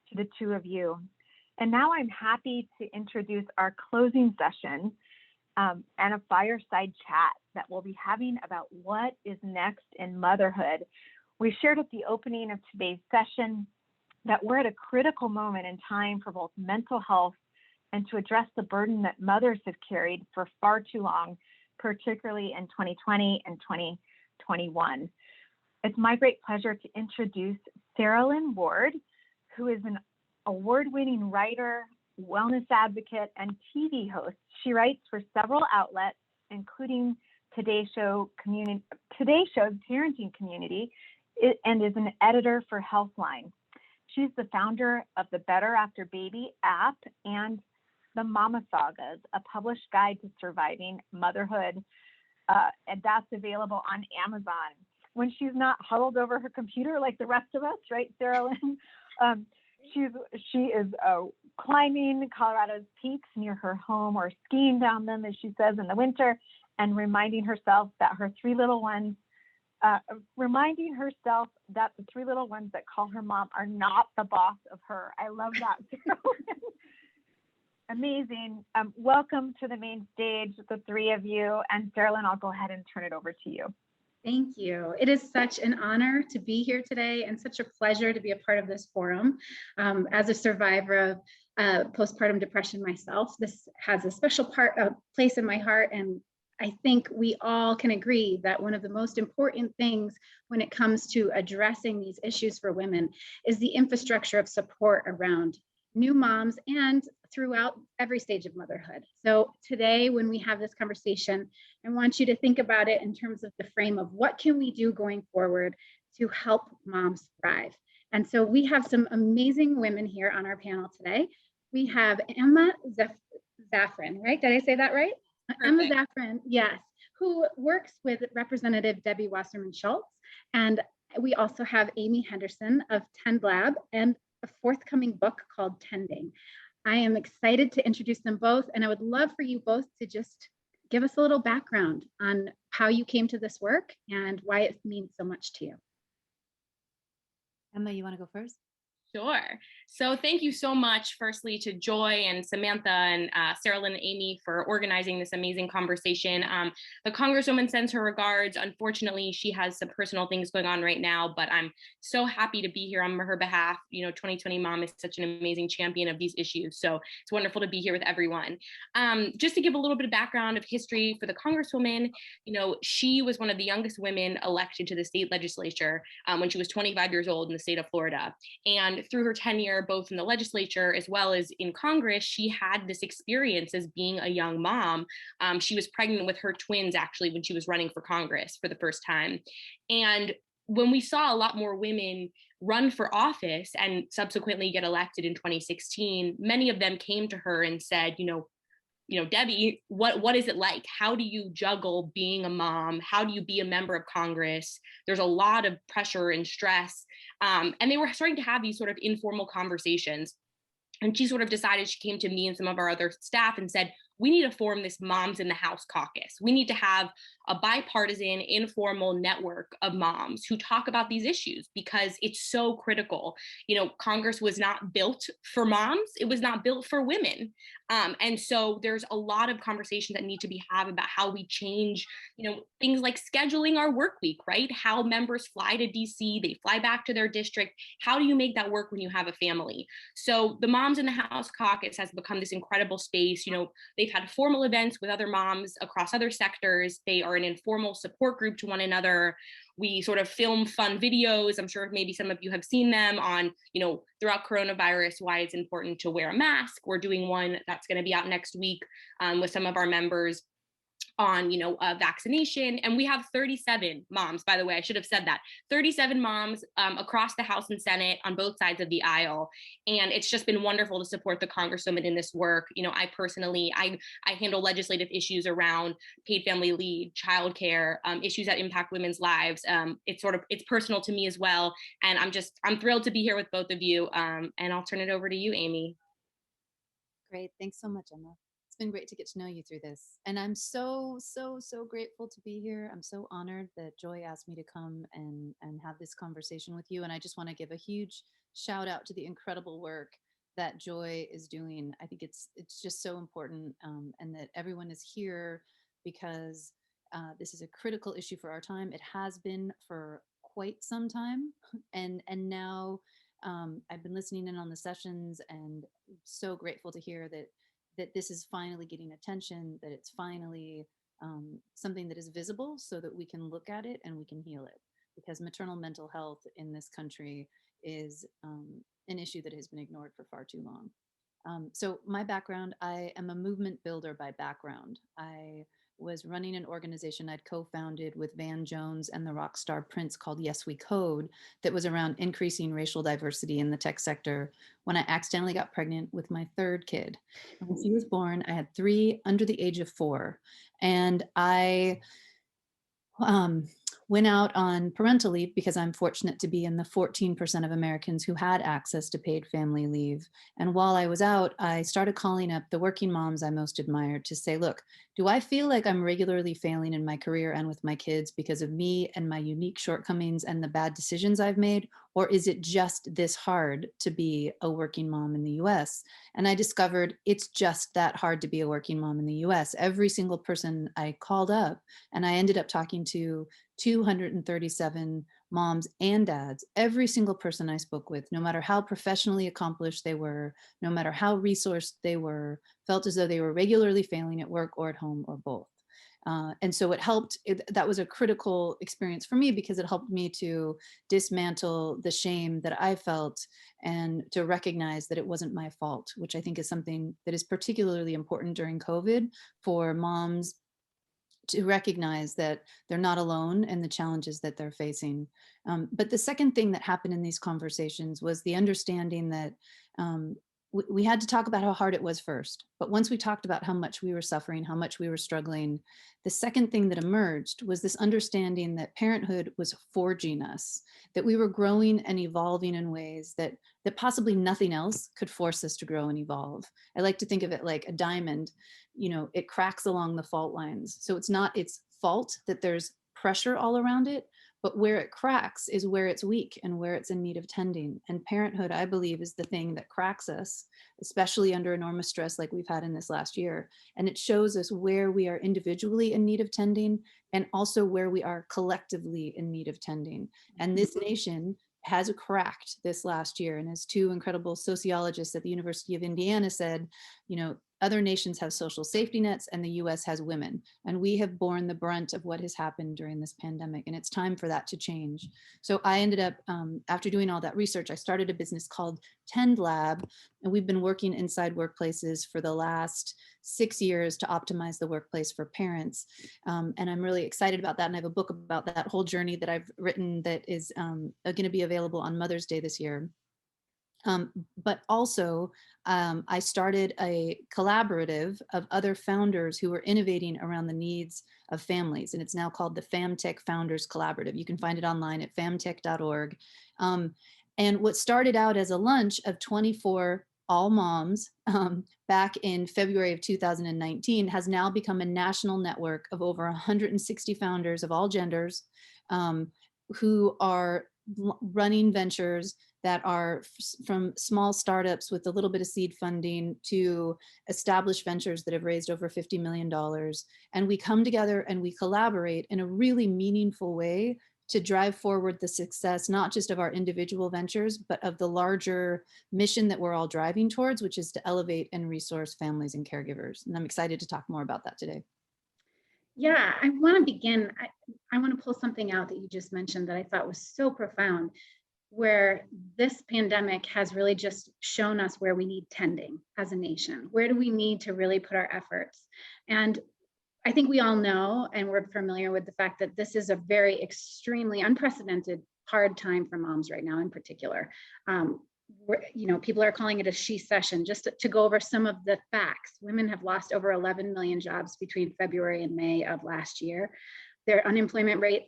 to the two of you. And now I'm happy to introduce our closing session and a fireside chat that we'll be having about what is next in motherhood. We shared at the opening of today's session that we're at a critical moment in time for both mental health and to address the burden that mothers have carried for far too long, particularly in 2020 and 2021. It's my great pleasure to introduce Sarah Lynn Ward, who is an award-winning writer, wellness advocate, and TV host. She writes for several outlets, including Today Show's Parenting Community, and is an editor for Healthline. She's the founder of the Better After Baby app and the Mama Sagas, a published guide to surviving motherhood, and that's available on Amazon. When she's not huddled over her computer like the rest of us, right, Sarah Lynn? She is climbing Colorado's peaks near her home or skiing down them, as she says, in the winter, and reminding herself that the three little ones that call her mom are not the boss of her. I love that, Sarah Lynn. Amazing. Welcome to the main stage, the three of you. And Sarah Lynn, I'll go ahead and turn it over to you. Thank you. It is such an honor to be here today and such a pleasure to be a part of this forum. As a survivor of postpartum depression myself, this has a special place in my heart. And I think we all can agree that one of the most important things when it comes to addressing these issues for women is the infrastructure of support around new moms and throughout every stage of motherhood. So today, when we have this conversation, I want you to think about it in terms of the frame of what can we do going forward to help moms thrive. And so we have some amazing women here on our panel today. We have Emma Zaffron, right? Did I say that right? Perfect. Emma Zaffron, yes, who works with Representative Debbie Wasserman Schultz. And we also have Amy Henderson of Tend Lab and a forthcoming book called Tending. I am excited to introduce them both, and I would love for you both to just give us a little background on how you came to this work and why it means so much to you. Emma, you want to go first? Sure. So thank you so much, firstly, to Joy and Samantha and Sarah Lynn and Amy for organizing this amazing conversation. The Congresswoman sends her regards. Unfortunately, she has some personal things going on right now, but I'm so happy to be here on her behalf. You know, 2020 Mom is such an amazing champion of these issues. So it's wonderful to be here with everyone. Just to give a little bit of background of history for the Congresswoman, you know, she was one of the youngest women elected to the state legislature when she was 25 years old in the state of Florida. And through her tenure, both in the legislature as well as in Congress, she had this experience as being a young mom. She was pregnant with her twins, actually, when she was running for Congress for the first time. And when we saw a lot more women run for office and subsequently get elected in 2016, many of them came to her and said, you know, Debbie, what is it like? How do you juggle being a mom? How do you be a member of Congress? There's a lot of pressure and stress. And they were starting to have these sort of informal conversations. And she sort of decided, she came to me and some of our other staff and said, we need to form this Moms in the House caucus. We need to have a bipartisan, informal network of moms who talk about these issues because it's so critical. You know, Congress was not built for moms. It was not built for women. And so there's a lot of conversations that need to be had about how we change, you know, things like scheduling our work week, right? How members fly to DC, they fly back to their district. How do you make that work when you have a family? So the Moms in the House caucus has become this incredible space. You know, they've had formal events with other moms across other sectors. They are an informal support group to one another. We sort of film fun videos. I'm sure maybe some of you have seen them on, you know, throughout coronavirus, why it's important to wear a mask. We're doing one that's going to be out next week with some of our members on, you know, vaccination. And we have 37 moms, by the way, I should have said that, 37 moms across the House and Senate on both sides of the aisle. And it's just been wonderful to support the Congresswoman in this work. You know, I personally, I handle legislative issues around paid family leave, childcare, issues that impact women's lives. It's personal to me as well. And I'm thrilled to be here with both of you. And I'll turn it over to you, Amy. Great. Thanks so much, Emma. Been great to get to know you through this, and I'm so grateful to be here. I'm so honored that Joy asked me to come and have this conversation with you, and I just want to give a huge shout out to the incredible work that Joy is doing. I think it's just so important, and that everyone is here because this is a critical issue for our time. It has been for quite some time, and now I've been listening in on the sessions, and so grateful to hear that this is finally getting attention, that it's finally something that is visible so that we can look at it and we can heal it. Because maternal mental health in this country is an issue that has been ignored for far too long. So my background, I am a movement builder by background. I was running an organization I'd co-founded with Van Jones and the rock star Prince called Yes We Code, that was around increasing racial diversity in the tech sector, when I accidentally got pregnant with my third kid. And when she was born, I had 3 under the age of 4. And I went out on parental leave because I'm fortunate to be in the 14% of Americans who had access to paid family leave. And while I was out, I started calling up the working moms I most admired to say, look, do I feel like I'm regularly failing in my career and with my kids because of me and my unique shortcomings and the bad decisions I've made? Or is it just this hard to be a working mom in the US? And I discovered it's just that hard to be a working mom in the US. Every single person I called up, and I ended up talking to 237 moms and dads, every single person I spoke with, no matter how professionally accomplished they were, no matter how resourced they were, felt as though they were regularly failing at work or at home or both. And so it helped, that was a critical experience for me because it helped me to dismantle the shame that I felt and to recognize that it wasn't my fault, which I think is something that is particularly important during COVID for moms to recognize that they're not alone in the challenges that they're facing. But the second thing that happened in these conversations was the understanding that we had to talk about how hard it was first. But once we talked about how much we were suffering, how much we were struggling, the second thing that emerged was this understanding that parenthood was forging us, that we were growing and evolving in ways that possibly nothing else could force us to grow and evolve. I like to think of it like a diamond. You know, it cracks along the fault lines. So it's not its fault that there's pressure all around it, but where it cracks is where it's weak and where it's in need of tending. And parenthood, I believe, is the thing that cracks us, especially under enormous stress like we've had in this last year. And it shows us where we are individually in need of tending and also where we are collectively in need of tending. And this nation has cracked this last year. And as 2 incredible sociologists at the University of Indiana said, you know, other nations have social safety nets and the US has women. And we have borne the brunt of what has happened during this pandemic. And it's time for that to change. So I ended up, after doing all that research, I started a business called Tend Lab. And we've been working inside workplaces for the last 6 years to optimize the workplace for parents. And I'm really excited about that. And I have a book about that whole journey that I've written that is going to be available on Mother's Day this year. But also, I started a collaborative of other founders who were innovating around the needs of families, and it's now called the FamTech Founders Collaborative. You can find it online at famtech.org. And what started out as a lunch of 24 all moms back in February of 2019 has now become a national network of over 160 founders of all genders who are running ventures that are from small startups with a little bit of seed funding to established ventures that have raised over $50 million. And we come together and we collaborate in a really meaningful way to drive forward the success, not just of our individual ventures, but of the larger mission that we're all driving towards, which is to elevate and resource families and caregivers. And I'm excited to talk more about that today. Yeah, I want to begin. I want to pull something out that you just mentioned that I thought was so profound, where this pandemic has really just shown us where we need tending as a nation. Where do we need to really put our efforts? And I think we all know, and we're familiar with the fact that this is a very extremely unprecedented hard time for moms right now in particular. People are calling it a she session. Just to go over some of the facts, women have lost over 11 million jobs between February and May of last year. Their unemployment rate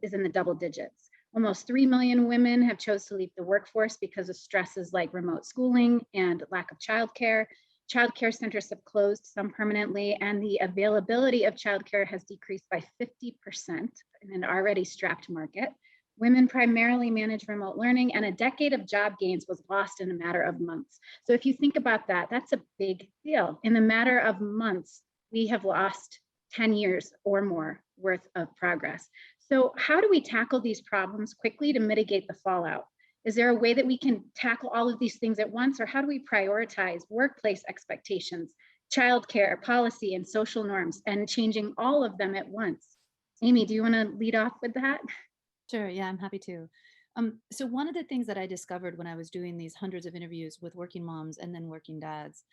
is in the double digits. Almost 3 million women have chose to leave the workforce because of stresses like remote schooling and lack of childcare. Childcare centers have closed, some permanently, and the availability of childcare has decreased by 50% in an already strapped market. Women primarily manage remote learning, and a decade of job gains was lost in a matter of months. So if you think about that, that's a big deal. In a matter of months, we have lost 10 years or more worth of progress. So how do we tackle these problems quickly to mitigate the fallout? Is there a way that we can tackle all of these things at once, or how do we prioritize workplace expectations, childcare, policy, and social norms, and changing all of them at once? Amy, do you want to lead off with that? Sure, yeah, I'm happy to. So one of the things that I discovered when I was doing these hundreds of interviews with working moms and then working dads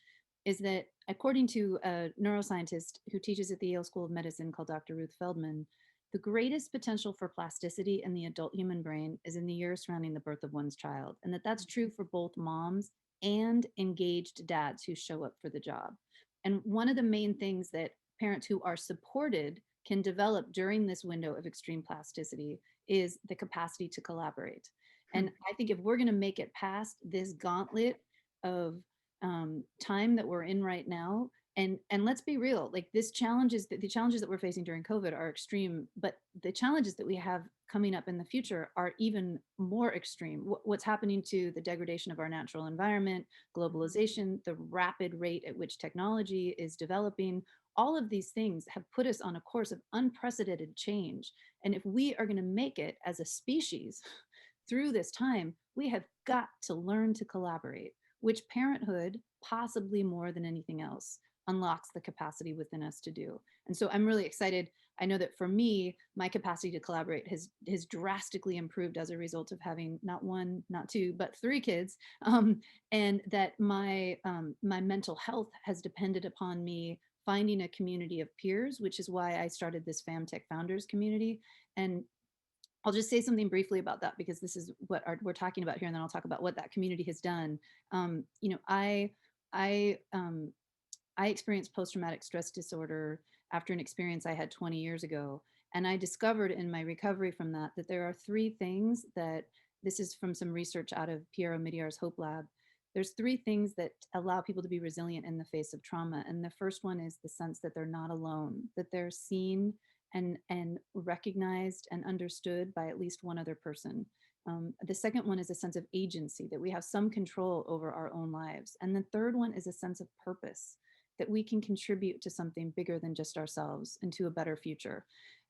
is that according to a neuroscientist who teaches at the Yale School of Medicine called Dr. Ruth Feldman, the greatest potential for plasticity in the adult human brain is in the years surrounding the birth of one's child, and that's true for both moms and engaged dads who show up for the job. And one of the main things that parents who are supported can develop during this window of extreme plasticity is the capacity to collaborate. And I think if we're going to make it past this gauntlet of time that we're in right now, and let's be real, like this challenges the challenges that we're facing during COVID are extreme, but the challenges that we have coming up in the future are even more extreme. What's happening to the degradation of our natural environment, globalization, the rapid rate at which technology is developing, all of these things have put us on a course of unprecedented change. And if we are going to make it as a species through this time, we have got to learn to collaborate, which parenthood, possibly more than anything else, unlocks the capacity within us to do. And so I'm really excited. I know that for me, my capacity to collaborate has drastically improved as a result of having not one, not two, but three kids, and that my mental health has depended upon me finding a community of peers, which is why I started this FamTech Founders community. And I'll just say something briefly about that because this is what we're talking about here, and then I'll talk about what that community has done. You know, I I experienced post-traumatic stress disorder after an experience I had 20 years ago. And I discovered in my recovery from that there are three things that, this is from some research out of Piero Midiar's Hope Lab. There's three things that allow people to be resilient in the face of trauma. And the first one is the sense that they're not alone, that they're seen and recognized and understood by at least one other person. The second one is a sense of agency, that we have some control over our own lives. And the third one is a sense of purpose, that we can contribute to something bigger than just ourselves and to a better future.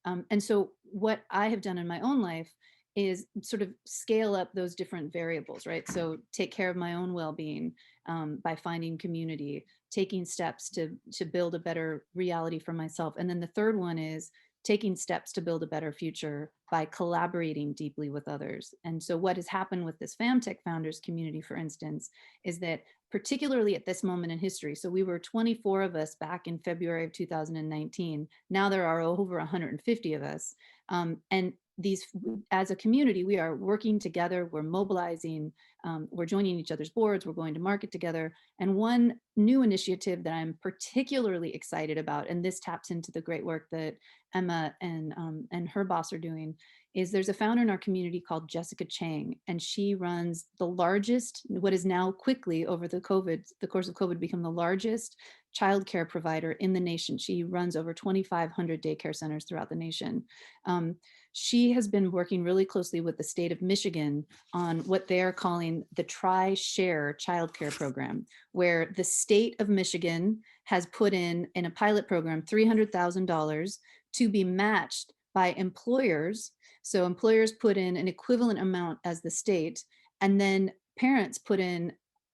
And so what I have done in my own life is sort of scale up those different variables, right? So take care of my own well-being by finding community, taking steps to build a better reality for myself. And then the third one is taking steps to build a better future by collaborating deeply with others. And so what has happened with this FamTech Founders community, for instance, is that particularly at this moment in history, so we were 24 of us back in February of 2019. Now there are over 150 of us. And these, as a community, we are working together, we're mobilizing, we're joining each other's boards, we're going to market together. And one new initiative that I'm particularly excited about, and this taps into the great work that Emma and her boss are doing, is there's a founder in our community called Jessica Chang, and she runs the largest, what is now quickly over the course of COVID, become the largest childcare provider in the nation. She runs over 2,500 daycare centers throughout the nation. She has been working really closely with the state of Michigan on what they're calling the Try-Share childcare program, where the state of Michigan has put in a pilot program, $300,000 to be matched by employers. So employers put in an equivalent amount as the state, and then parents put in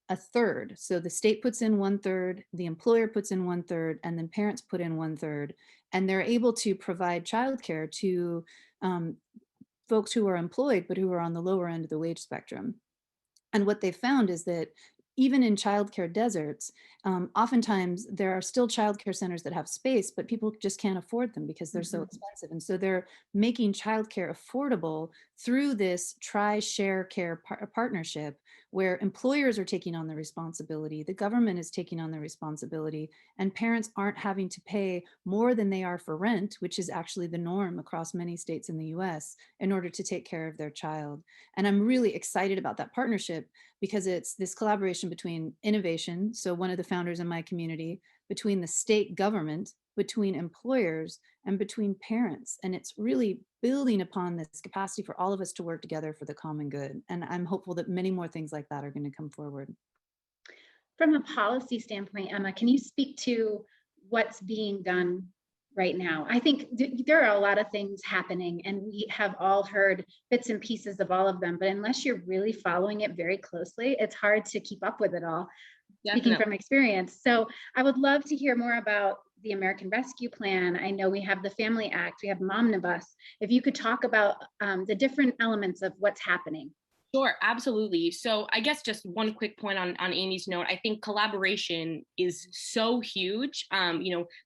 a third. So the state puts in 1/3, the employer puts in 1/3, and then parents put in 1/3. And they're able to provide childcare to folks who are employed, but who are on the lower end of the wage spectrum. And what they found is that even in childcare deserts, oftentimes there are still childcare centers that have space, but people just can't afford them because they're so expensive. And so they're making childcare affordable through this Try-Share care partnership, where employers are taking on the responsibility, the government is taking on the responsibility, and parents aren't having to pay more than they are for rent, which is actually the norm across many states in the US, in order to take care of their child. And I'm really excited about that partnership because it's this collaboration between innovation, so one of the founders in my community, between the state government, between employers and between parents. And it's really building upon this capacity for all of us to work together for the common good. And I'm hopeful that many more things like that are going to come forward. From a policy standpoint, Emma, can you speak to what's being done right now? I think there are a lot of things happening, and we have all heard bits and pieces of all of them, but unless you're really following it very closely, it's hard to keep up with it all. Definitely. Speaking from experience. So I would love to hear more about the American Rescue Plan. I know we have the Family Act, we have Momnibus. If you could talk about the different elements of what's happening. Sure, absolutely. So I guess just one quick point on Amy's note. I think collaboration is so huge.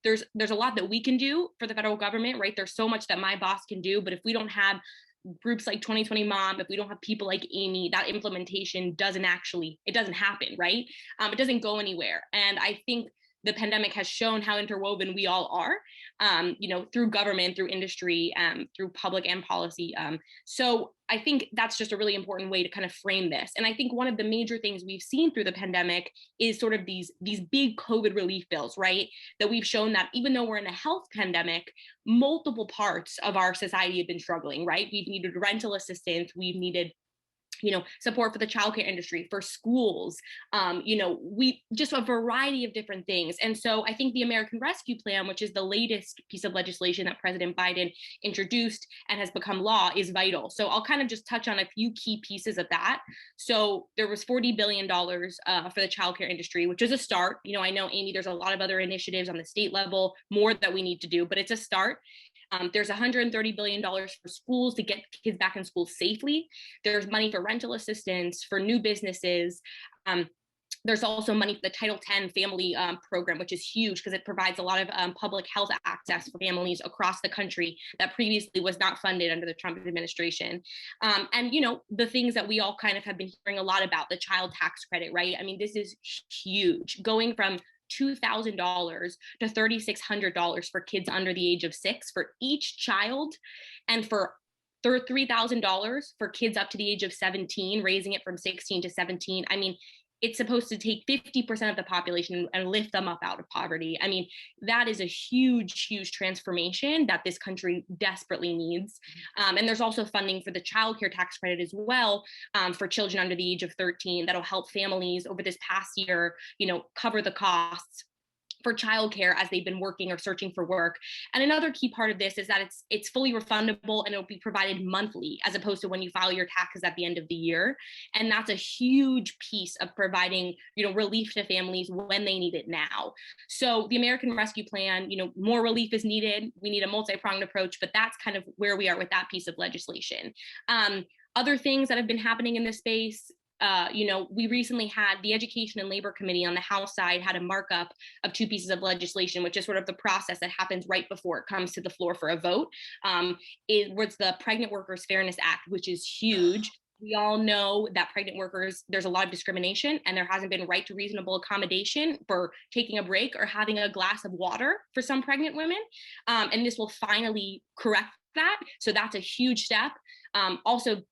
There's a lot that we can do for the federal government, right? There's so much that my boss can do, but if we don't have groups like 2020 Mom, if we don't have people like Amy, that implementation doesn't happen, right? It doesn't go anywhere. And I think the pandemic has shown how interwoven we all are, through government, through industry, through public and policy. So I think that's just a really important way to kind of frame this. And I think one of the major things we've seen through the pandemic is sort of these big COVID relief bills, right? That we've shown that even though we're in a health pandemic, multiple parts of our society have been struggling, right? We've needed rental assistance, we've needed support for the childcare industry, for schools, we just a variety of different things. And so I think the American Rescue Plan, which is the latest piece of legislation that President Biden introduced and has become law, is vital. So I'll kind of just touch on a few key pieces of that. So there was $40 billion for the childcare industry, which is a start. I know, Amy, there's a lot of other initiatives on the state level, more that we need to do, but it's a start. There's $130 billion for schools to get kids back in school safely. There's money for rental assistance, for new businesses. There's also money for the Title X family program, which is huge because it provides a lot of public health access for families across the country that previously was not funded under the Trump administration. And the things that we all kind of have been hearing a lot about, the child tax credit, right? I mean, this is huge, going from $2,000 to $3,600 for kids under the age of 6 for each child, and for $3,000 for kids up to the age of 17, raising it from 16 to 17. I mean, it's supposed to take 50% of the population and lift them up out of poverty. I mean, that is a huge, huge transformation that this country desperately needs. And there's also funding for the child care tax credit as well, for children under the age of 13. That'll help families over this past year, cover the costs for childcare as they've been working or searching for work. And another key part of this is that it's fully refundable and it'll be provided monthly, as opposed to when you file your taxes at the end of the year. And that's a huge piece of providing, relief to families when they need it now. So the American Rescue Plan, more relief is needed. We need a multi-pronged approach, but that's kind of where we are with that piece of legislation. Other things that have been happening in this space, we recently had the Education and Labor Committee on the House side had a markup of 2 pieces of legislation, which is sort of the process that happens right before it comes to the floor for a vote. It was the Pregnant Workers Fairness Act, which is huge. We all know that pregnant workers, there's a lot of discrimination, and there hasn't been right to reasonable accommodation for taking a break or having a glass of water for some pregnant women. And this will finally correct that. So that's a huge step. Also,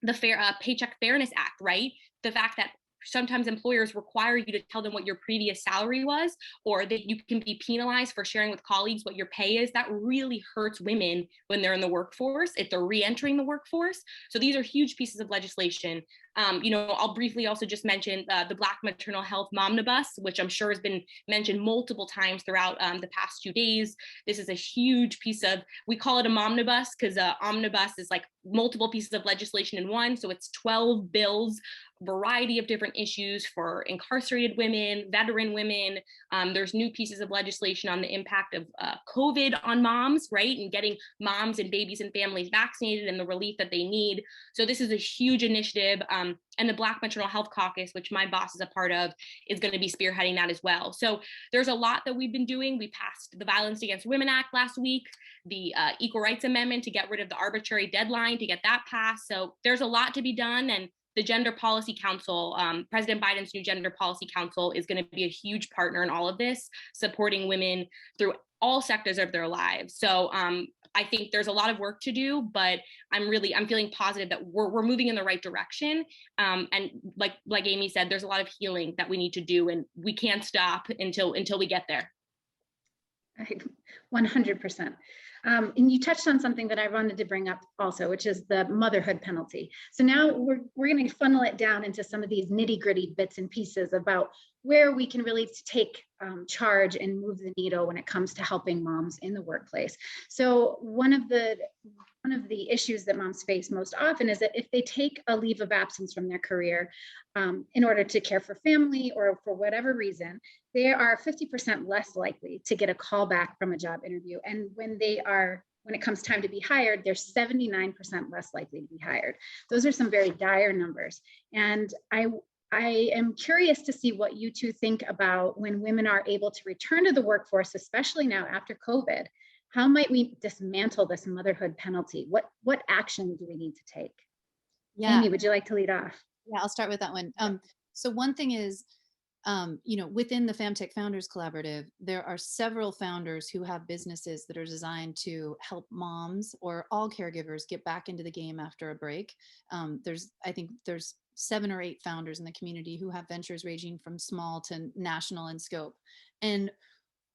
the Paycheck Fairness Act, right? The fact that sometimes employers require you to tell them what your previous salary was, or that you can be penalized for sharing with colleagues what your pay is. That really hurts women when they're in the workforce, if they're re-entering the workforce. So these are huge pieces of legislation. I'll briefly also just mention the Black Maternal Health Momnibus, which I'm sure has been mentioned multiple times throughout the past 2 days. This is a huge piece of, we call it a Momnibus because omnibus is like multiple pieces of legislation in one. So it's 12 bills, variety of different issues for incarcerated women, veteran women. There's new pieces of legislation on the impact of COVID on moms, right? And getting moms and babies and families vaccinated and the relief that they need. So this is a huge initiative. And the Black Maternal Health Caucus, which my boss is a part of, is going to be spearheading that as well. So there's a lot that we've been doing. We passed the Violence Against Women Act last week, the Equal Rights Amendment to get rid of the arbitrary deadline to get that passed. So there's a lot to be done. And the Gender Policy Council, President Biden's new Gender Policy Council, is going to be a huge partner in all of this, supporting women through all sectors of their lives. So I think there's a lot of work to do, but I'm feeling positive that we're moving in the right direction. And like Amy said, there's a lot of healing that we need to do, and we can't stop until we get there. 100%. And you touched on something that I wanted to bring up also, which is the motherhood penalty. So now we're going to funnel it down into some of these nitty-gritty bits and pieces about where we can really take charge and move the needle when it comes to helping moms in the workplace. So one of the issues that moms face most often is that if they take a leave of absence from their career in order to care for family or for whatever reason, they are 50% less likely to get a call back from a job interview. And when it comes time to be hired, they're 79% less likely to be hired. Those are some very dire numbers. And I am curious to see what you two think about when women are able to return to the workforce, especially now after COVID. How might we dismantle this motherhood penalty? What action do we need to take? Yeah. Amy, would you like to lead off? Yeah, I'll start with that one. So one thing is, within the Femtech Founders Collaborative, there are several founders who have businesses that are designed to help moms or all caregivers get back into the game after a break. I think there's 7 or 8 founders in the community who have ventures ranging from small to national in scope. And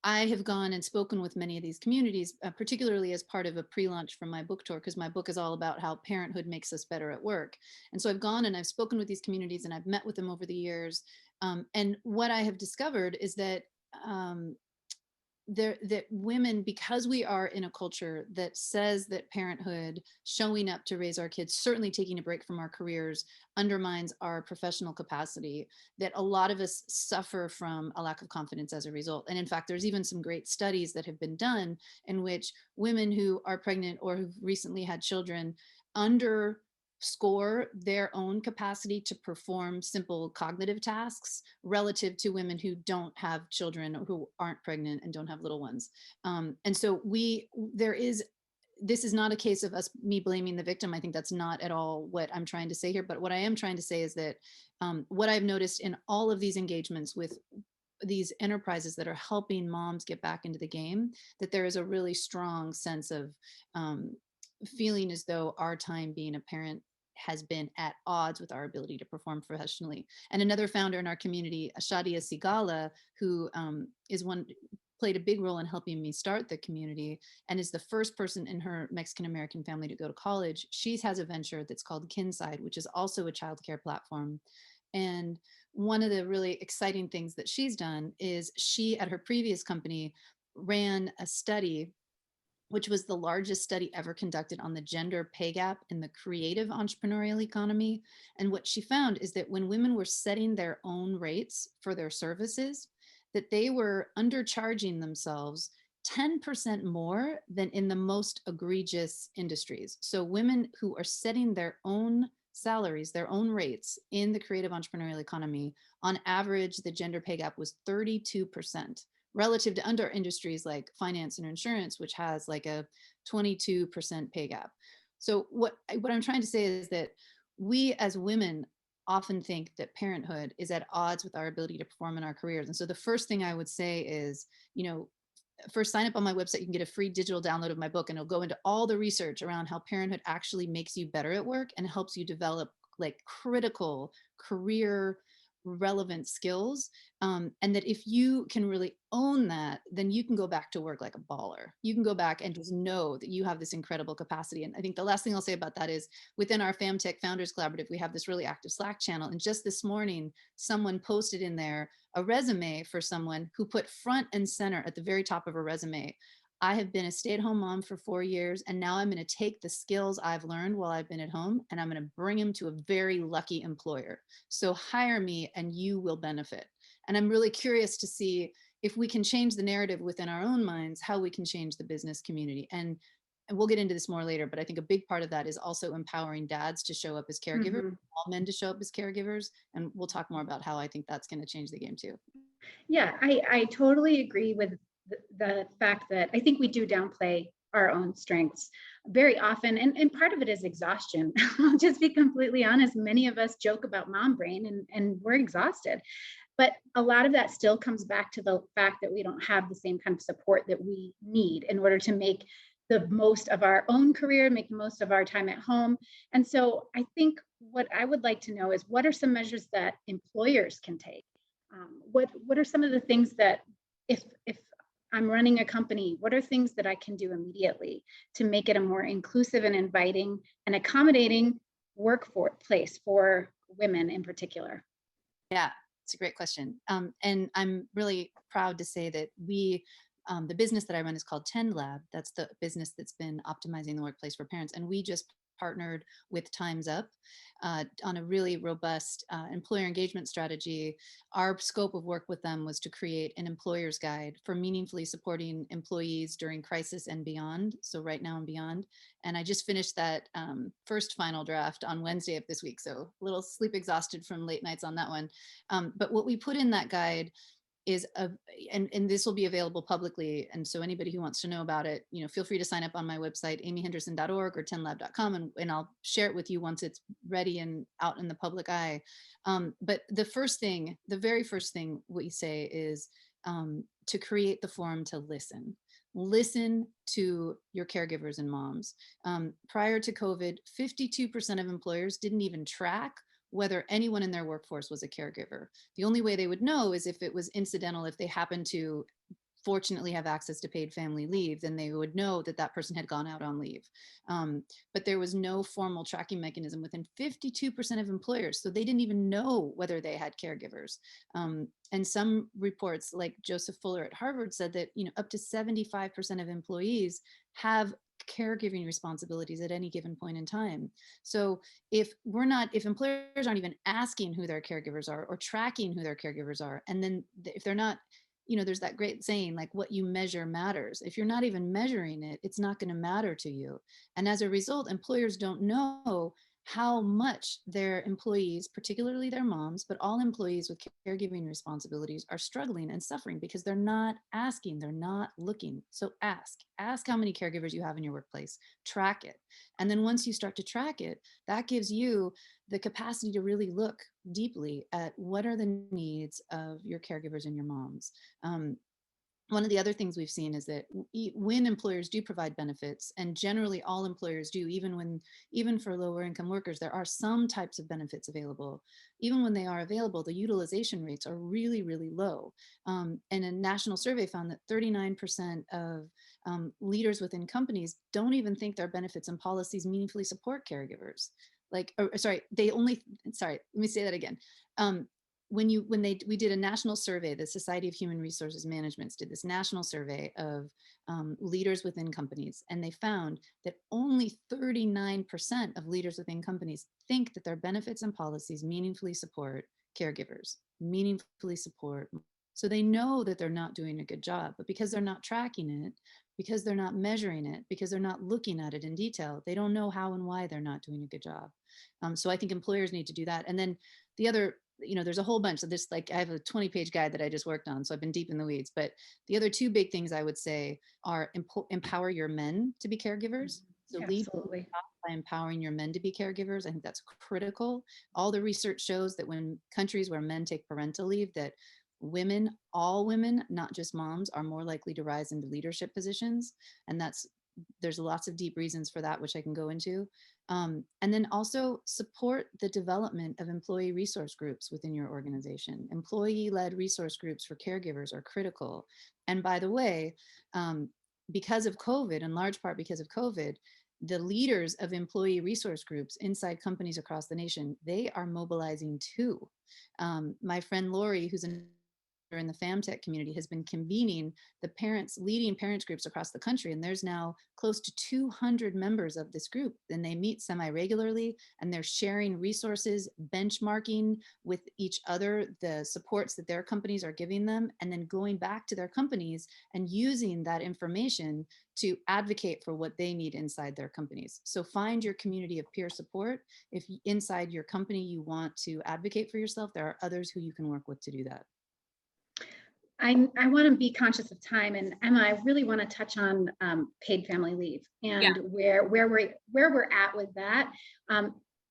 I have gone and spoken with many of these communities, particularly as part of a pre-launch from my book tour, because my book is all about how parenthood makes us better at work. And so I've gone and I've spoken with these communities and I've met with them over the years. And what I have discovered is that that women, because we are in a culture that says that parenthood, showing up to raise our kids, certainly taking a break from our careers, undermines our professional capacity, that a lot of us suffer from a lack of confidence as a result. And in fact, there's even some great studies that have been done in which women who are pregnant or who've recently had children underscore their own capacity to perform simple cognitive tasks relative to women who don't have children or who aren't pregnant and don't have little ones. And so this is not a case of me blaming the victim. I think that's not at all what I'm trying to say here. But what I am trying to say is that what I've noticed in all of these engagements with these enterprises that are helping moms get back into the game, that there is a really strong sense of feeling as though our time being a parent has been at odds with our ability to perform professionally. And another founder in our community, Shadia Sigala, who played a big role in helping me start the community and is the first person in her Mexican-American family to go to college. She has a venture that's called Kinside, which is also a childcare platform. And one of the really exciting things that she's done is she, at her previous company, ran a study which was the largest study ever conducted on the gender pay gap in the creative entrepreneurial economy. And what she found is that when women were setting their own rates for their services, that they were undercharging themselves 10% more than in the most egregious industries. So women who are setting their own salaries, their own rates in the creative entrepreneurial economy, on average, the gender pay gap was 32%. Relative to under industries like finance and insurance, which has like a 22% pay gap. So what I'm trying to say is that we as women often think that parenthood is at odds with our ability to perform in our careers. And so the first thing I would say is, first sign up on my website. You can get a free digital download of my book, and it'll go into all the research around how parenthood actually makes you better at work and helps you develop like critical career relevant skills. And that if you can really own that, then you can go back to work like a baller. You can go back and just know that you have this incredible capacity. And I think the last thing I'll say about that is within our Femtech Founders Collaborative, we have this really active Slack channel. And just this morning, someone posted in there a resume for someone who put front and center at the very top of a resume, I have been a stay-at-home mom for 4 years, and now I'm going to take the skills I've learned while I've been at home, and I'm going to bring them to a very lucky employer. So hire me and you will benefit. And I'm really curious to see if we can change the narrative within our own minds, how we can change the business community. And we'll get into this more later, but I think a big part of that is also empowering dads to show up as caregivers, all men to show up as caregivers. And we'll talk more about how I think that's going to change the game too. Yeah, I totally agree with the fact that I think we do downplay our own strengths very often. And part of it is exhaustion. I'll just be completely honest. Many of us joke about mom brain and we're exhausted. But a lot of that still comes back to the fact that we don't have the same kind of support that we need in order to make the most of our own career, make the most of our time at home. And so I think what I would like to know is what are some measures that employers can take? What are some of the things that if I'm running a company. What are things that I can do immediately to make it a more inclusive and inviting and accommodating workplace for women in particular? Yeah, it's a great question. And I'm really proud to say that the business that I run is called Tend Lab. That's the business that's been optimizing the workplace for parents. And we just partnered with Time's Up on a really robust employer engagement strategy. Our scope of work with them was to create an employer's guide for meaningfully supporting employees during crisis and beyond. So right now and beyond. And I just finished that first final draft on Wednesday of this week. So a little sleep exhausted from late nights on that one. But what we put in that guide is and this will be available publicly. And so anybody who wants to know about it, feel free to sign up on my website, amyhenderson.org or tendlab.com, and I'll share it with you once it's ready and out in the public eye. But the very first thing we say is to create the forum to listen. Listen to your caregivers and moms. Prior to COVID, 52% of employers didn't even track whether anyone in their workforce was a caregiver. The only way they would know is if it was incidental, if they happened to fortunately have access to paid family leave, then they would know that that person had gone out on leave. But there was no formal tracking mechanism within 52% of employers. So they didn't even know whether they had caregivers. And some reports like Joseph Fuller at Harvard said that, up to 75% of employees have caregiving responsibilities at any given point in time. So if employers aren't even asking who their caregivers are or tracking who their caregivers are, and then if they're not, there's that great saying, like, what you measure matters. If you're not even measuring it, it's not going to matter to you. And as a result, employers don't know how much their employees, particularly their moms, but all employees with caregiving responsibilities, are struggling and suffering because they're not asking, they're not looking. So ask how many caregivers you have in your workplace, track it. And then once you start to track it, that gives you the capacity to really look deeply at what are the needs of your caregivers and your moms. One of the other things we've seen is that when employers do provide benefits, and generally all employers do, even for lower income workers, there are some types of benefits available. Even when they are available, the utilization rates are really, really low. And a national survey found that 39% of leaders within companies don't even think their benefits and policies meaningfully support caregivers. Let me say that again. We did a national survey, the Society of Human Resources Management did this national survey of leaders within companies, and they found that only 39% of leaders within companies think that their benefits and policies meaningfully support caregivers, So they know that they're not doing a good job, but because they're not tracking it, because they're not measuring it, because they're not looking at it in detail, they don't know how and why they're not doing a good job. So I think employers need to do that. And then the other, there's a whole bunch of this, like I have a 20-page guide that I just worked on, so I've been deep in the weeds. But the other two big things I would say are empower your men to be caregivers. So lead by empowering your men to be caregivers. I think that's critical. All the research shows that when countries where men take parental leave, that all women, not just moms, are more likely to rise into leadership positions. And there's lots of deep reasons for that, which I can go into. And then also support the development of employee resource groups within your organization. Employee-led resource groups for caregivers are critical. And by the way, because of COVID, in large part because of COVID, the leaders of employee resource groups inside companies across the nation, they are mobilizing too. My friend Lori, who's in the FamTech community, has been convening leading parents groups across the country. And there's now close to 200 members of this group, and they meet semi-regularly, and they're sharing resources, benchmarking with each other, the supports that their companies are giving them, and then going back to their companies and using that information to advocate for what they need inside their companies. So find your community of peer support. If inside your company you want to advocate for yourself, there are others who you can work with to do that. I want to be conscious of time, and Emma, I really want to touch on paid family leave and where we're at with that.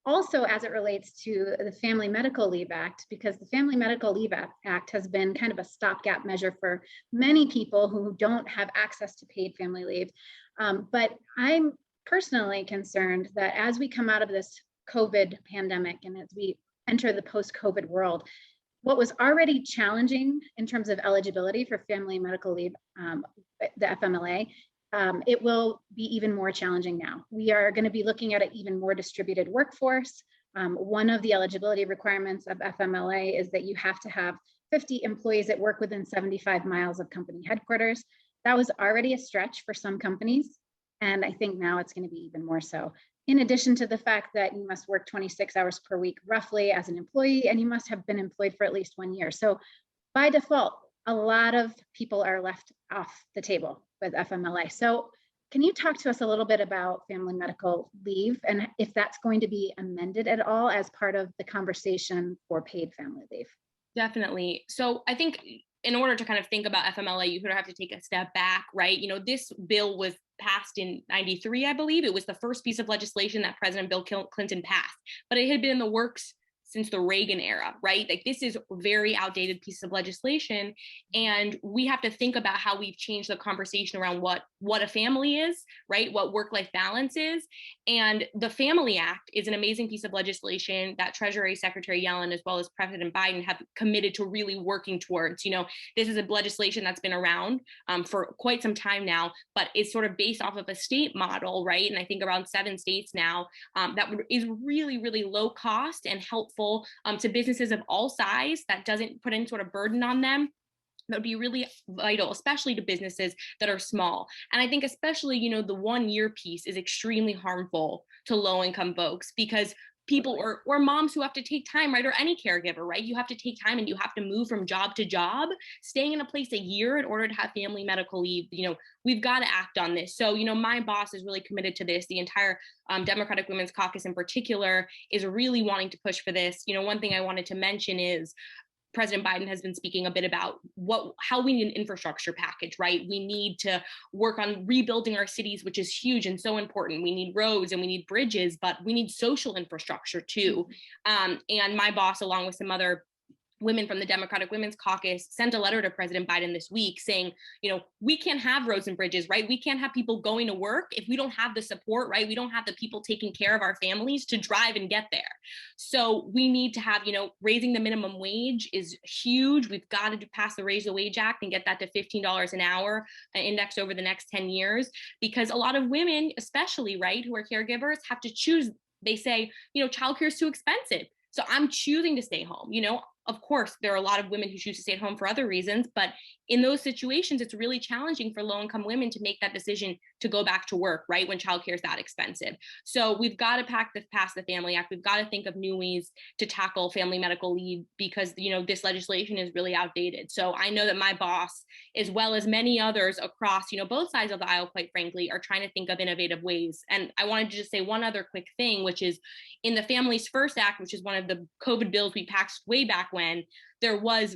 Also, as it relates to the Family Medical Leave Act, because the Family Medical Leave Act has been kind of a stopgap measure for many people who don't have access to paid family leave. But I'm personally concerned that as we come out of this COVID pandemic and as we enter the post-COVID world, what was already challenging in terms of eligibility for family medical leave, the FMLA, it will be even more challenging now. We are going to be looking at an even more distributed workforce. One of the eligibility requirements of FMLA is that you have to have 50 employees that work within 75 miles of company headquarters. That was already a stretch for some companies, and I think now it's going to be even more so. In addition to the fact that you must work 26 hours per week roughly as an employee, and you must have been employed for at least 1 year. So by default, a lot of people are left off the table with FMLA. So can you talk to us a little bit about family medical leave and if that's going to be amended at all as part of the conversation for paid family leave? Definitely. So I think in order to kind of think about FMLA, you sort of have to take a step back, right? This bill was passed in 93, I believe. It was the first piece of legislation that President Bill Clinton passed, but it had been in the works since the Reagan era, right? Like, this is a very outdated piece of legislation. And we have to think about how we've changed the conversation around what a family is, right? What work-life balance is. And the Family Act is an amazing piece of legislation that Treasury Secretary Yellen, as well as President Biden, have committed to really working towards. This is a legislation that's been around for quite some time now, but it's sort of based off of a state model, right? And I think around 7 states now that is really, really low cost and helpful to businesses of all size, that doesn't put any sort of burden on them. That would be really vital, especially to businesses that are small. And I think especially, the 1 year piece is extremely harmful to low income folks, because people or moms who have to take time, right? Or any caregiver, right? You have to take time and you have to move from job to job. Staying in a place a year in order to have family medical leave, we've got to act on this. So, my boss is really committed to this. The entire Democratic Women's Caucus in particular is really wanting to push for this. One thing I wanted to mention is President Biden has been speaking a bit about how we need an infrastructure package, right? We need to work on rebuilding our cities, which is huge and so important. We need roads and we need bridges, but we need social infrastructure too. And my boss, along with some other women from the Democratic Women's Caucus, sent a letter to President Biden this week saying, we can't have roads and bridges, right? We can't have people going to work if we don't have the support, right? We don't have the people taking care of our families to drive and get there. So we need to have, raising the minimum wage is huge. We've got to pass the Raise the Wage Act and get that to $15 an hour indexed over the next 10 years, because a lot of women, especially, right, who are caregivers, have to choose. They say, childcare is too expensive, so I'm choosing to stay home. Of course, there are a lot of women who choose to stay at home for other reasons, but in those situations, it's really challenging for low-income women to make that decision to go back to work, right, when childcare is that expensive. So we've got to pass the Family Act. We've got to think of new ways to tackle family medical leave, because, this legislation is really outdated. So I know that my boss, as well as many others across, both sides of the aisle, quite frankly, are trying to think of innovative ways. And I wanted to just say one other quick thing, which is in the Families First Act, which is one of the COVID bills we passed way back when, there was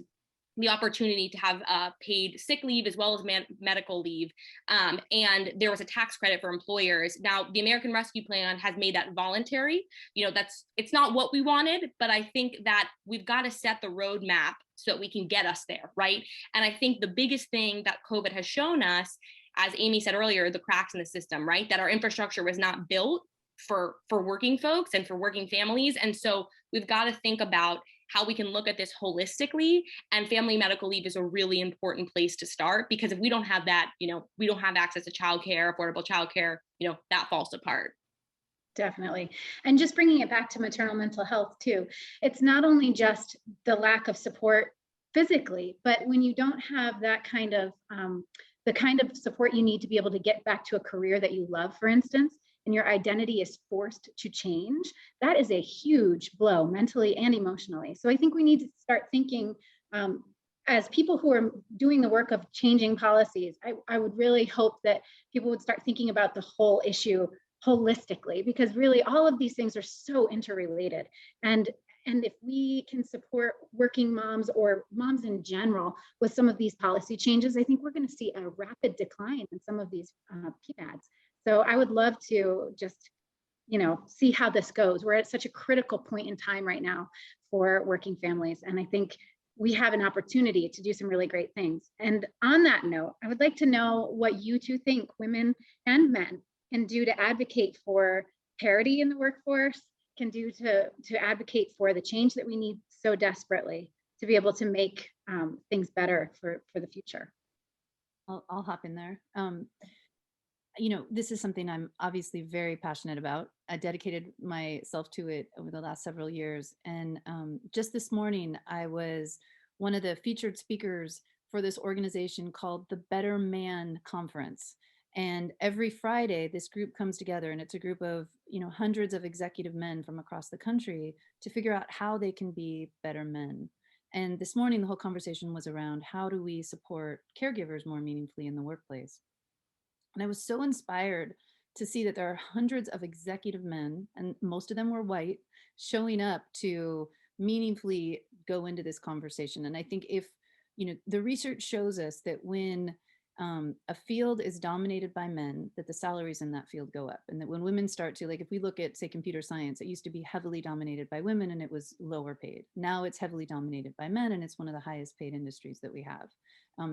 the opportunity to have paid sick leave as well as medical leave. And there was a tax credit for employers. Now, the American Rescue Plan has made that voluntary. It's not what we wanted, but I think that we've got to set the roadmap so that we can get us there, right? And I think the biggest thing that COVID has shown us, as Amy said earlier, the cracks in the system, right? That our infrastructure was not built for working folks and for working families. And so we've got to think about how we can look at this holistically, and family medical leave is a really important place to start, because if we don't have that, we don't have access to childcare, affordable childcare, that falls apart. Definitely. And just bringing it back to maternal mental health too, it's not only just the lack of support physically, but when you don't have that kind of, the kind of support you need to be able to get back to a career that you love, for instance, and your identity is forced to change, that is a huge blow mentally and emotionally. So I think we need to start thinking, as people who are doing the work of changing policies, I would really hope that people would start thinking about the whole issue holistically, because really all of these things are so interrelated. And if we can support working moms or moms in general with some of these policy changes, I think we're going to see a rapid decline in some of these PMADs. So I would love to just, see how this goes. We're at such a critical point in time right now for working families. And I think we have an opportunity to do some really great things. And on that note, I would like to know what you two think women and men can do to advocate for parity in the workforce, can do to advocate for the change that we need so desperately. to be able to make things better for the future. I'll hop in there. You know, this is something I'm obviously very passionate about. I dedicated myself to it over the last several years. And just this morning, I was one of the featured speakers for this organization called the Better Man Conference. And every Friday, this group comes together, and it's a group of, you know, hundreds of executive men from across the country to figure out how they can be better men. And this morning, the whole conversation was around how do we support caregivers more meaningfully in the workplace. And I was so inspired to see that there are hundreds of executive men, and most of them were white, showing up to meaningfully go into this conversation. And I think if, you know, the research shows us that when a field is dominated by men, that the salaries in that field go up. And that when women start to, like, if we look at, say, computer science, it used to be heavily dominated by women and it was lower paid. Now it's heavily dominated by men and it's one of the highest paid industries that we have.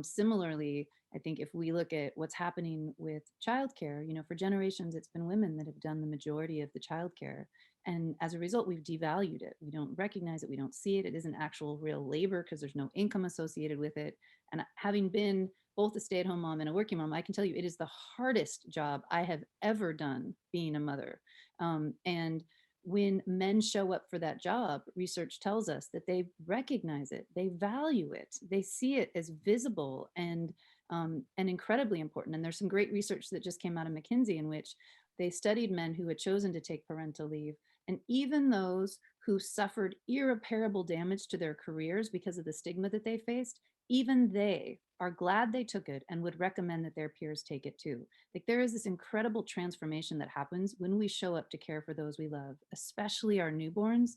Similarly, I think if we look at what's happening with childcare, you know, for generations, it's been women that have done the majority of the childcare. And as a result, we've devalued it. We don't recognize it. We don't see it. It isn't actual real labor because there's no income associated with it. And having been both a stay-at-home mom and a working mom, I can tell you it is the hardest job I have ever done being a mother. And when men show up for that job, research tells us that they recognize it, they value it, they see it as visible and incredibly important. And there's some great research that just came out of McKinsey in which they studied men who had chosen to take parental leave. And even those who suffered irreparable damage to their careers because of the stigma that they faced, even they are glad they took it and would recommend that their peers take it too. Like, there is this incredible transformation that happens when we show up to care for those we love, especially our newborns.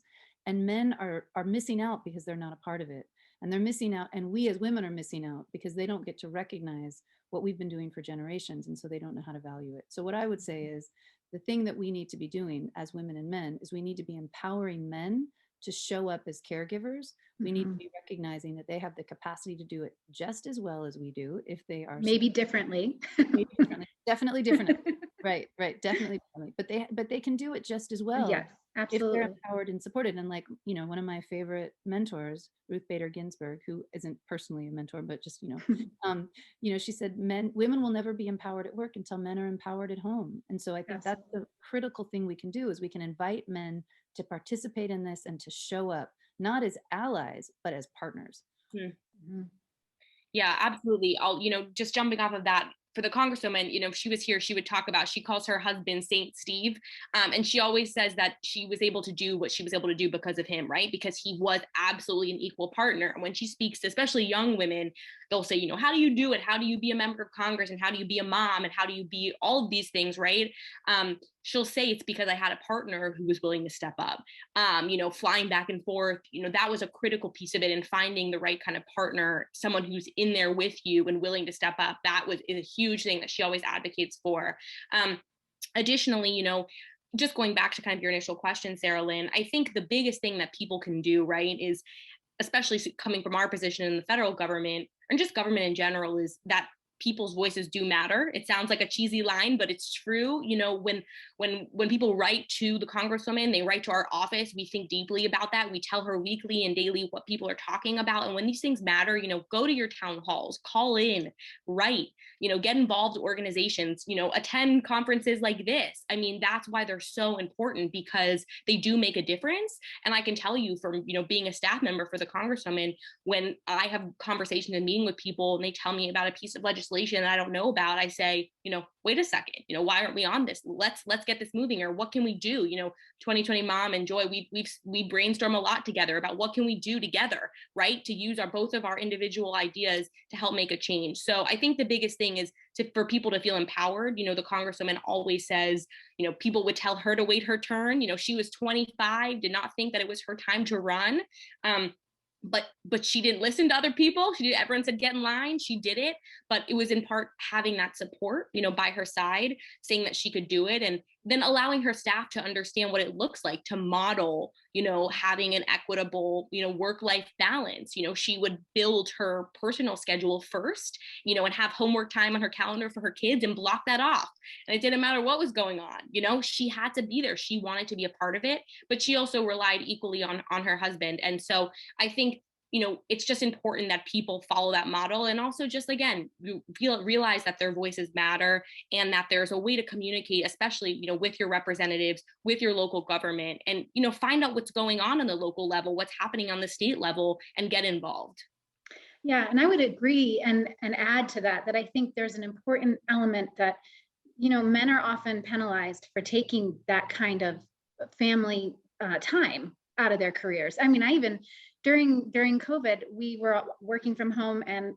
And men are missing out because they're not a part of it. And they're missing out, and we as women are missing out because they don't get to recognize what we've been doing for generations, and so they don't know how to value it. So what I would say is the thing that we need to be doing as women and men is we need to be empowering men to show up as caregivers. We need to be recognizing that they have the capacity to do it just as well as we do if they are Maybe differently. maybe differently. Definitely differently. Right, definitely differently. But they can do it just as well. Yes, If they're absolutely. empowered and supported. And like, you know, one of my favorite mentors, Ruth Bader Ginsburg, who isn't personally a mentor, but just, you know, she said, women will never be empowered at work until men are empowered at home. And so I think that's the critical thing we can do is we can invite men to participate in this and to show up, not as allies, but as partners. Mm-hmm. Yeah, absolutely. Just jumping off of that, for the Congresswoman, if she was here, she would talk about, she calls her husband Saint Steve. And she always says that she was able to do what she was able to do because of him, right? Because he was absolutely an equal partner. And when she speaks to especially young women, they'll say, how do you do it? How do you be a member of Congress? And how do you be a mom? And how do you be all of these things, right? She'll say it's because I had a partner who was willing to step up, flying back and forth. That was a critical piece of it, and finding the right kind of partner, someone who's in there with you and willing to step up. That is a huge thing that she always advocates for. Additionally, just going back to kind of your initial question, Sarah Lynn, I think the biggest thing that people can do, right, is, especially coming from our position in the federal government, and just government in general, is that people's voices do matter. It sounds like a cheesy line, but it's true. When people write to the Congresswoman, they write to our office, we think deeply about that. We tell her weekly and daily what people are talking about. And when these things matter, go to your town halls, call in, write, get involved in organizations, attend conferences like this. I mean, that's why they're so important, because they do make a difference. And I can tell you from, being a staff member for the Congresswoman, when I have conversations and meeting with people and they tell me about a piece of legislation that I don't know about, I say, wait a second, why aren't we on this? Let's get this moving, or what can we do? 2020 Mom and Joy, we brainstorm a lot together about what can we do together, right? To use both of our individual ideas to help make a change. So I think the biggest thing is for people to feel empowered. The Congresswoman always says, people would tell her to wait her turn. She was 25, did not think that it was her time to run. But she didn't listen to other people. Everyone said, get in line. She did it, but it was in part having that support, by her side, saying that she could do it. And then allowing her staff to understand what it looks like to model, having an equitable, work-life balance. She would build her personal schedule first, and have homework time on her calendar for her kids and block that off. And it didn't matter what was going on. She had to be there. She wanted to be a part of it, but she also relied equally on her husband. And so I think it's just important that people follow that model, and also just, again, realize that their voices matter, and that there's a way to communicate, especially, with your representatives, with your local government, and, find out what's going on the local level, what's happening on the state level, and get involved. Yeah, and I would agree and add to that I think there's an important element that, men are often penalized for taking that kind of family time out of their careers. I mean, I even during COVID, we were working from home, and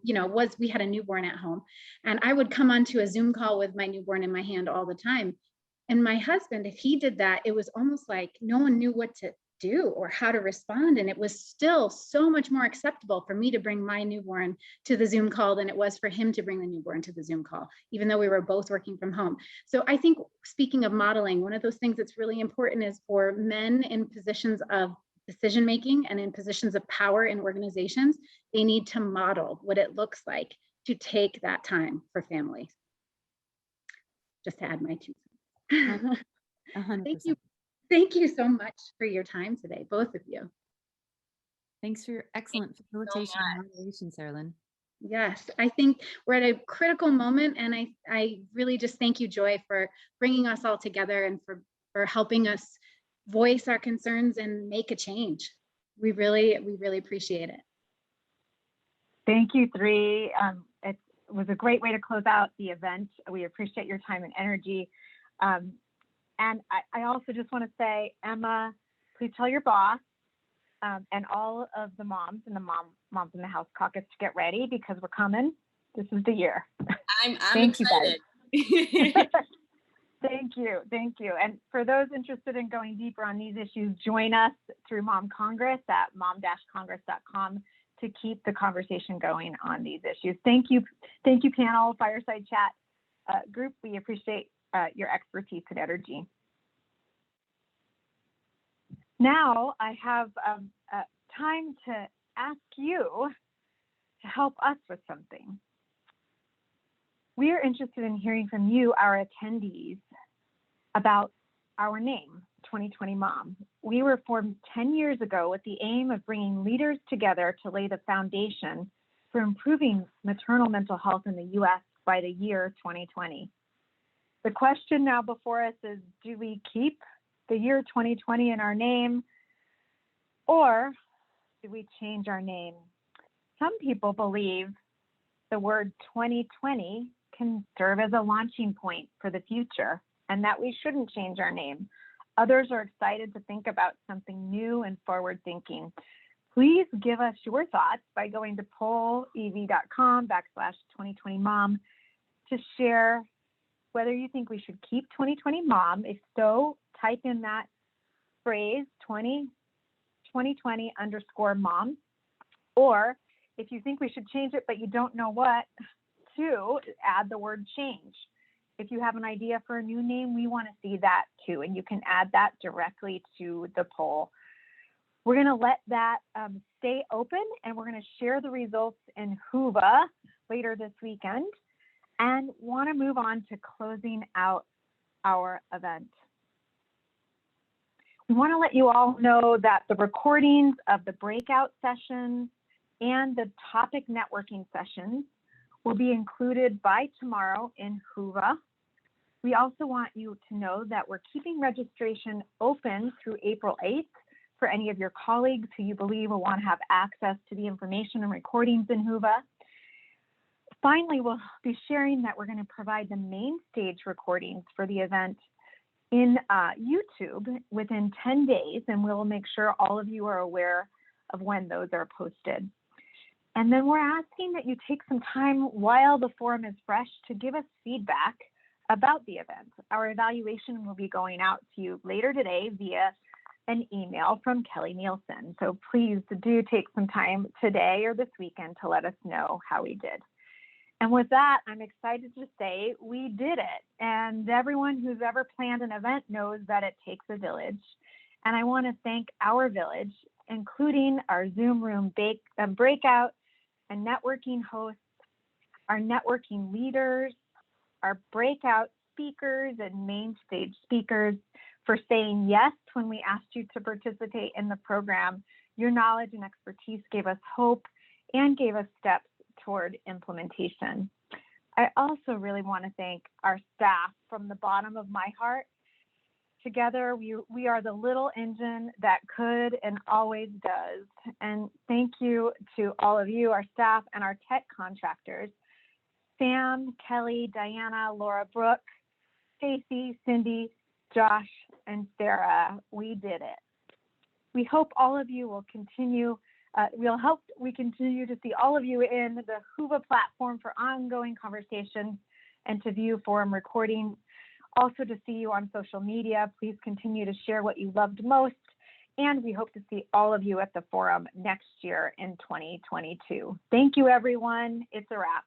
we had a newborn at home, and I would come onto a Zoom call with my newborn in my hand all the time. And my husband, if he did that, it was almost like no one knew what to do or how to respond. And it was still so much more acceptable for me to bring my newborn to the Zoom call than it was for him to bring the newborn to the Zoom call, even though we were both working from home. So I think, speaking of modeling, one of those things that's really important is for men in positions of decision making and in positions of power in organizations, they need to model what it looks like to take that time for family. Just to add my 2 cents. 100%. Thank you so much for your time today, both of you. Thanks for your excellent facilitation and moderation, Saralyn. Yes, I think we're at a critical moment, and I really just thank you, Joy, for bringing us all together and for helping us voice our concerns and make a change. We really appreciate it. Thank you, three. It was a great way to close out the event. We appreciate your time and energy. And I also just want to say, Emma, please tell your boss and all of the moms and the moms in the House Caucus to get ready, because we're coming. This is the year. I'm Thank excited. You guys. Thank you. And for those interested in going deeper on these issues, join us through Mom Congress at mom-congress.com to keep the conversation going on these issues. Thank you, panel, Fireside Chat group. We appreciate your expertise and energy. Now I have time to ask you to help us with something. We are interested in hearing from you, our attendees, about our name, 2020 Mom. We were formed 10 years ago with the aim of bringing leaders together to lay the foundation for improving maternal mental health in the U.S. by the year 2020. The question now before us is, do we keep the year 2020 in our name, or do we change our name? Some people believe the word 2020 can serve as a launching point for the future, and that we shouldn't change our name. Others are excited to think about something new and forward-thinking. Please give us your thoughts by going to pollev.com/2020mom to share whether you think we should keep 2020 Mom. If so, type in that phrase 2020_mom, or if you think we should change it but you don't know what to, add the word change. If you have an idea for a new name, we want to see that too, and you can add that directly to the poll. We're going to let that stay open, and we're going to share the results in Whova later this weekend, and want to move on to closing out our event. We want to let you all know that the recordings of the breakout sessions and the topic networking sessions will be included by tomorrow in Whova. We also want you to know that we're keeping registration open through April 8th for any of your colleagues who you believe will want to have access to the information and recordings in Whova. Finally, we'll be sharing that we're going to provide the main stage recordings for the event in YouTube within 10 days, and we'll make sure all of you are aware of when those are posted. And then we're asking that you take some time while the forum is fresh to give us feedback about the event. Our evaluation will be going out to you later today via an email from Kelly Nielsen. So please do take some time today or this weekend to let us know how we did. And with that, I'm excited to say we did it. And everyone who's ever planned an event knows that it takes a village. And I want to thank our village, including our Zoom room breakout and networking hosts, our networking leaders, our breakout speakers and main stage speakers, for saying yes when we asked you to participate in the program. Your knowledge and expertise gave us hope and gave us steps toward implementation. I also really want to thank our staff from the bottom of my heart. Together, we are the little engine that could and always does. And thank you to all of you, our staff and our tech contractors, Sam, Kelly, Diana, Laura Brooke, Stacy, Cindy, Josh, and Sarah. We did it. We hope all of you will continue. We continue to see all of you in the Whova platform for ongoing conversations and to view forum recordings. Also to see you on social media. Please continue to share what you loved most. And we hope to see all of you at the forum next year in 2022. Thank you, everyone. It's a wrap.